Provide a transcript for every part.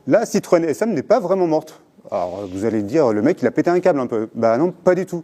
la Citroën SM n'est pas vraiment morte. Alors vous allez dire, le mec il a pété un câble un peu. Bah non, pas du tout.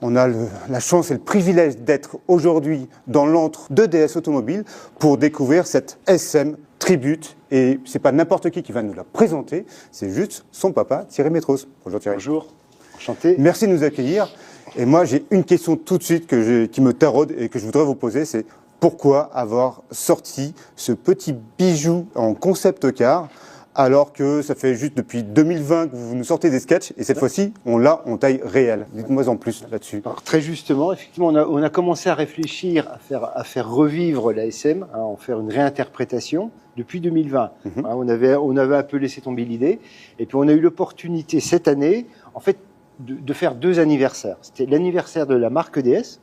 On a la chance et le privilège d'être aujourd'hui dans l'antre de DS Automobile pour découvrir cette SM Tribute. Et c'est pas n'importe qui va nous la présenter, c'est juste son papa, Thierry Métros. Bonjour Thierry. Bonjour, enchanté. Merci de nous accueillir. Et moi j'ai une question tout de suite qui me taraude et que je voudrais vous poser, c'est pourquoi avoir sorti ce petit bijou en concept car alors que ça fait juste depuis 2020 que vous nous sortez des sketchs, et cette fois-ci, on l'a en taille réelle. Dites-moi en plus là-dessus. Très justement, effectivement, on a commencé à réfléchir, à faire revivre la SM, à en faire une réinterprétation depuis 2020. On avait un peu laissé tomber l'idée, et puis on a eu l'opportunité cette année, en fait, de faire 2 anniversaires. C'était l'anniversaire de la marque DS,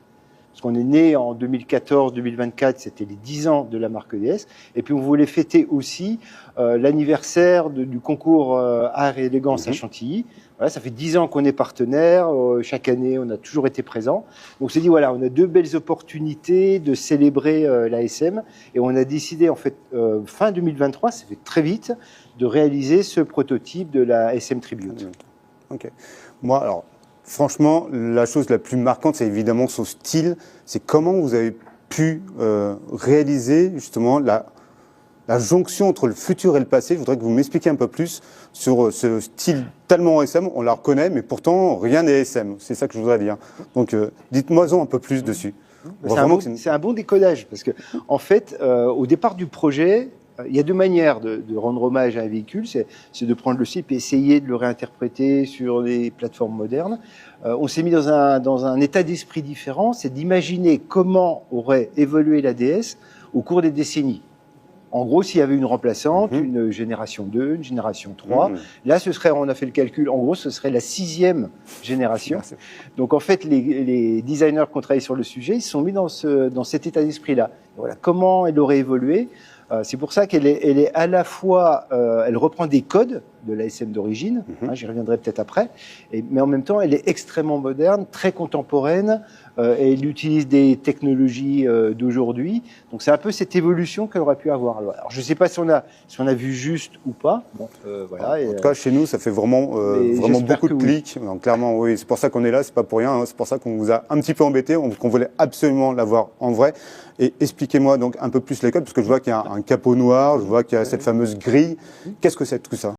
parce qu'on est né en 2014-2024, c'était les 10 ans de la marque DS. Et puis on voulait fêter aussi l'anniversaire du concours Art et Élégance à Chantilly. Voilà, ça fait 10 ans qu'on est partenaire. Chaque année, on a toujours été présent. Donc on s'est dit, voilà, on a 2 belles opportunités de célébrer la SM. Et on a décidé, en fait, fin 2023, ça fait très vite, de réaliser ce prototype de la SM Tribute. Ok. Moi, alors... Franchement, la chose la plus marquante, c'est évidemment son style. C'est comment vous avez pu réaliser justement la jonction entre le futur et le passé. Je voudrais que vous m'expliquiez un peu plus sur ce style tellement SM. On la reconnaît, mais pourtant, rien n'est SM. C'est ça que je voudrais dire. Donc, dites-moi-en un peu plus dessus. C'est un bon décodage, parce que en fait, au départ du projet, il y a 2 manières de rendre hommage à un véhicule, c'est de prendre le site et essayer de le réinterpréter sur les plateformes modernes. On s'est mis dans un état d'esprit différent, c'est d'imaginer comment aurait évolué la DS au cours des décennies. En gros, s'il y avait une remplaçante, une génération 2, une génération 3, là, on a fait le calcul, en gros, ce serait la 6e génération. Merci. Donc, en fait, les designers qui ont travaillé sur le sujet, ils se sont mis dans cet état d'esprit-là. Voilà, comment elle aurait évolué. C'est pour ça qu'elle est à la fois, elle reprend des codes de la SM d'origine, j'y reviendrai peut-être après, mais en même temps, elle est extrêmement moderne, très contemporaine, et elle utilise des technologies d'aujourd'hui. Donc c'est un peu cette évolution qu'elle aurait pu avoir. Alors je ne sais pas si on a vu juste ou pas. Bon, voilà. En tout cas, chez nous, ça fait vraiment beaucoup de clics. Oui. Donc, clairement, oui, c'est pour ça qu'on est là, c'est pas pour rien. Hein. C'est pour ça qu'on vous a un petit peu embêté, qu'on voulait absolument l'avoir en vrai. Et expliquez-moi donc un peu plus les codes, parce que je vois qu'il y a un capot noir, je vois qu'il y a cette fameuse grille. Qu'est-ce que c'est tout ça ?